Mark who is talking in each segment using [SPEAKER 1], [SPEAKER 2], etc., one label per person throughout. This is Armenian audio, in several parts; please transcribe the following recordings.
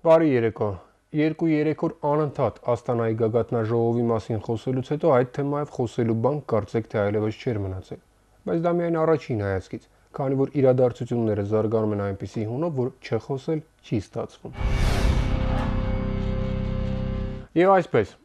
[SPEAKER 1] Բարի երեկո։ 2-3 օր անընդհատ Աստանայի գագաթնաժողովի մասին խոսելուց հետո այդ թեմայով խոսելու բան կարծեք թե այլևս չէր մնացել։ Բայց դա միայն առաջին հայացքից, քանի որ իրադարձությունները զարգանում են այնպիսի հունով, որ չխոսել չի ստացվում։ Եվ այսպես,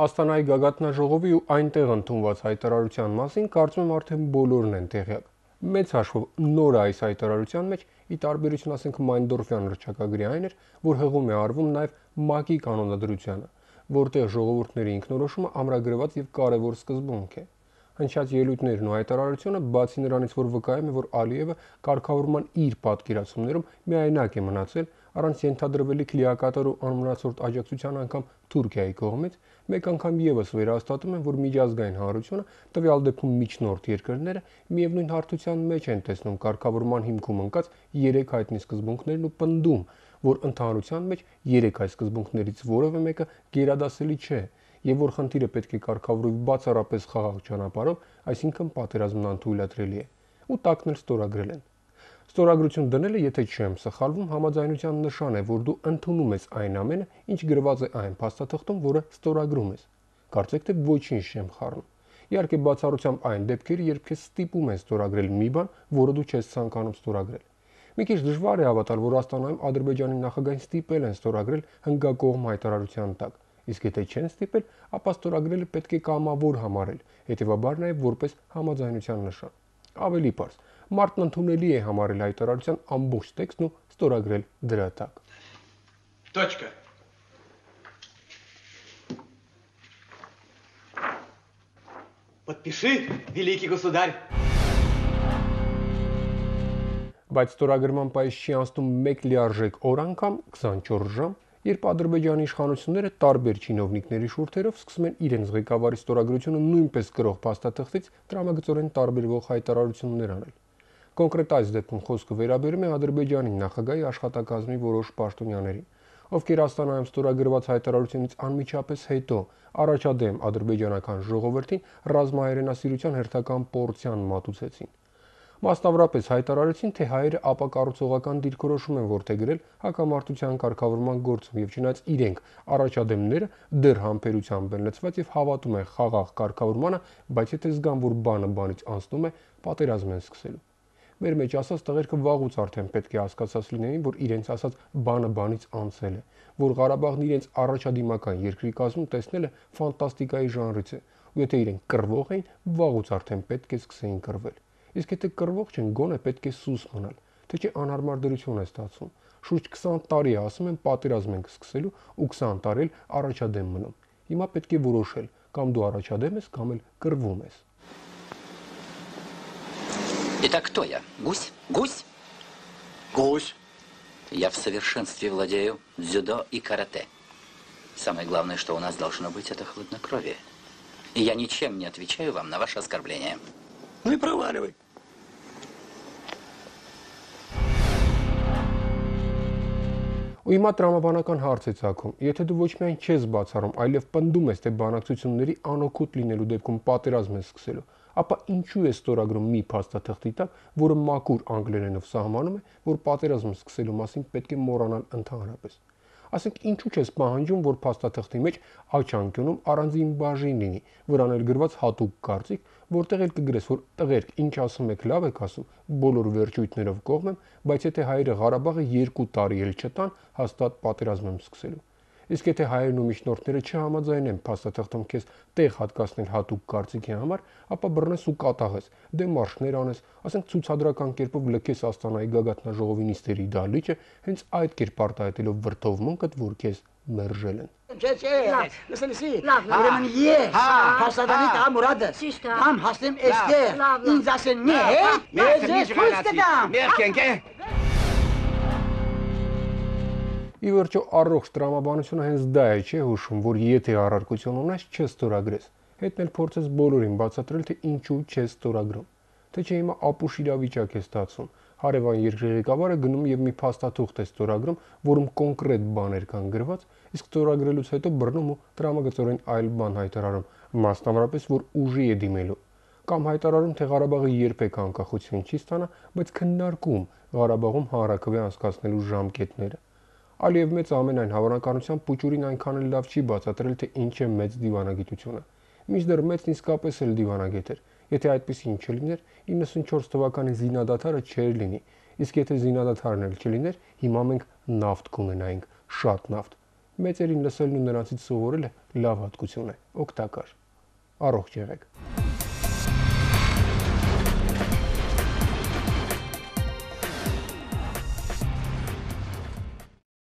[SPEAKER 1] Աստանայի գագաթնաժողովի ու այնտեղ ընդունված հայտարարության մասին կարծում եմ արդեն բոլորն են տեղյակ։ Մեծ հաշվով նորը այս հայտարարության մեջ ի տարբերություն ասենք Մայնդորֆյան հռչակագրի այն էր, որ հղում է արվում նաև ՄԱԿ-ի կանոնադրությանը, որտեղ ժողովուրդների ինքնորոշումը ամրագրված եւ կարևոր սկզբունք է։ Հնչած ելույթներն ու հայտարարությունը, բացի նրանից, որ վկայում է, որ Ալիևը կարգավորման իր պատկերացումներում միայնակ է մնացել, առանց ենթադրվելիք լիակատար ու անմնացորդ աջակցության անգամ Թուրքիայի կողմից, մեկ անգամ եւս վերահաստատում են, որ միջազգային հանրությունը, տվյալ դեպքում միջնորդ երկրները, միևնույն հարթության մեջ են տեսնում կարգավորման հիմքում ընկած 3 հայտնի սկզբունքներն ու պնդում, որ ընդհանրության մեջ 3 այս սկզբունքներից որևէ մեկը գերադասելի չէ, եւ որ խնդիրը պետք է կարգավորվի բացառապես խաղաղ ճանապարհով, այսինքն պատերազմն անթույլատրելի է, ու տակն էլ ստորագրել են։ Ստորագրություն դնելը, եթե չեմ սխալվում, համաձայնության նշան է, որ դու ընդունում ես այն ամենը, ինչ գրված է այն փաստաթղթում, որը ստորագրում ես։ Կարծեք թե ոչինչ չեմ խառնում։ Իհարկե բացառությամբ այն դեպքերը, երբ քեզ ստիպում են ստորագրել մի բան, որը դու չես ցանկանում ստորագրել։ Մի քիչ դժվար է հավատալ, որ Աստանայում Ադրբեջանի նախագահին ստիպել են ստորագրել հնգակողմ հայտարարության տակ։ Իսկ եթե չեն ստիպել, ապա ստորագրելը պետք է կամավոր համարել, հետևաբար նաև որպես համաձայնության նշան։ Ավելի պարզ, մարդն ընդունելի է համարել հայտարարության ամբողջ տեքստն ու ստորագրել դրա տակ։
[SPEAKER 2] Точка. Подпиши, великий государь.
[SPEAKER 1] Բայց ստորագրման պայս չի անցնում մեկ լիարժեք օր անգամ 24 ժամ, երբ Ադրբեջանի իշխանությունները տարբեր չինովնիկների շուրթերով սկսում են իրենց ղեկավարի ստորագրությունը նույնպես կրող փաստաթղթից տրամագծորեն տարբերվող հայտարարություններ անել։ Կոնկրետ այս դեպքում խոսքը վերաբերում է Ադրբեջանի նախագահի աշխատակազմի որոշ պաշտոնյաներին, ովքեր Աստանայում ստորագրված հայտարարությունից անմիջապես հետո առաջադեմ ադրբեջանական ժողովրդին ռազմահայրենասիրության հերթական պորցիան մատուցեցին։ Մասնավորապես հայտարարեցին, թե հայերը ապակառուցողական դիրքորոշում են որդեգրել հակամարտության կարգավորման գործում եւ չնայած իրենք առաջադեմները դեռ համբերությամբ են լցված եւ հավատում են խաղաղ կարգավորմանը, բայց եթե զգան, որ բանը բանից անցնում է, պատերազմ են սկսելու։ Մեր մեջ ասած տղերքը վաղուց արդեն պետք է հասկացած լինեին, որ իրենց ասած բանը բանից անցել է, որ Ղարաբաղն իրենց առաջադիմական երկրի կազմում տեսնելը ֆանտաստիկայի ժանրից է, ու եթե իրենք կռվող էին, վաղուց արդեն պետք է սկսեին կռվել։ Իսկ եթե կռվող չեն, գոնե պետք է սուս մնալ, թե չէ անհարմար դրություն է ստացվում։ Շուրջ 20 տարի է ասում են պատերազմ ենք սկսելու ու 20 տարի էլ առաջադեմ մնում։ Հիմա պետք է որոշել, կամ դու առաջադեմ ես, կամ էլ կռվում ես։
[SPEAKER 3] Итак, кто я? Гусь? Гусь?
[SPEAKER 2] Гусь.
[SPEAKER 3] Я в совершенстве владею дзюдо и карате. Самое главное, что у нас должно быть, это хладнокровие. И я ничем не отвечаю вам на ваше оскорбление.
[SPEAKER 2] Ну и проваливай.
[SPEAKER 1] Ու հիմա տրամաբանական հարց է ցակում։ Եթե դու ոչ միայն չես բացառում, այլև պնդում ես, թե բանակցությունների անօգուտ լինելու դեպքում պատերազմ է սկսելու, ապա ինչու է ստորագրում մի փաստաթղթի տակ, որը մաքուր անգլերենով սահմանում է, որ պատերազմ սկսելու մասին պետք է մոռանալ ընդհանրապես։ Ասենք ինչու չես պահանջում, որ փաստաթղթի մեջ աջ անկյունում առանձին բաժին լինի, վրան էլ գրված հատուկ կարծիք, որտեղ էլ կգրես, որ տղերք ինչ ասում եք, լավ եք ասում, բոլոր վերջույթներով կողմ եմ, բայց եթե հայերը Ղարաբաղը 2 տարի էլ չտան, հաստատ պատերազմ եմ սկսելու։ Իսկ եթե հայերն ու միջնորդները չհամաձայնեն փաստաթղթում քեզ տեղ հատկացնել հատուկ կարծիքի համար, ապա բռնես ու կատաղես, դեմարշներ անես, ասենք ցուցադրական կերպով լքես Աստանայի գագաթնաժողովի նիստերի դահլիճը, հենց այդ կերպ արտահայտելով վրդովմունքդ, որ քեզ մերժել են։
[SPEAKER 4] Ուրեմն ես հասարանի տա Մուրադը կամ հասնեմ էստեղ ինձ ասեն նե ես ես ցույց կտամ
[SPEAKER 2] Մերկենկե։
[SPEAKER 1] Ի վերջո առողջ տրամաբանությունը հենց դա է, չէ՞ հուշում, որ եթե առարկություն ունես, չստորագրես։ Հետն էլ փորձես բոլորին բացատրել, թե ինչու չես ստորագրում։ Թե չէ հիմա ապուշ իրավիճակ է ստացվում։ Հարևան երկրի ղեկավարը գնում եւ մի փաստաթուղթ է ստորագրում, որում կոնկրետ բաներ կան գրված, իսկ ստորագրելուց հետո բռնում ու տրամագծորեն այլ բան հայտարարում, մասնավորապես որ ուժի է դիմելու։ Կամ հայտարարում, թե Ղարաբաղը երբեք անկախություն չի ստանա, բայց քննարկում Ղարաբաղում հանրաքվե անցկացնելու ժամկետները։ Ալիև մեծ ամենայն հավանականությամբ Պուչուրին այնքան էլ լավ չի բացատրել, թե ինչ է մեծ դիվանագիտությունը։ Մինչդեռ մեծն իսկապես էլ դիվանագետ էր։ Եթե այդպեսին չլիներ, 94 թվականի զինադադարը չէր լինի, իսկ եթե զինադադարն էլ չլիներ, հիմա մենք նավթ կունենայինք, շատ նավթ։ Մեծերին լսելն ու նրանցից սովորելը լավ հատկություն է, օգտակար։ Առողջ եղեք։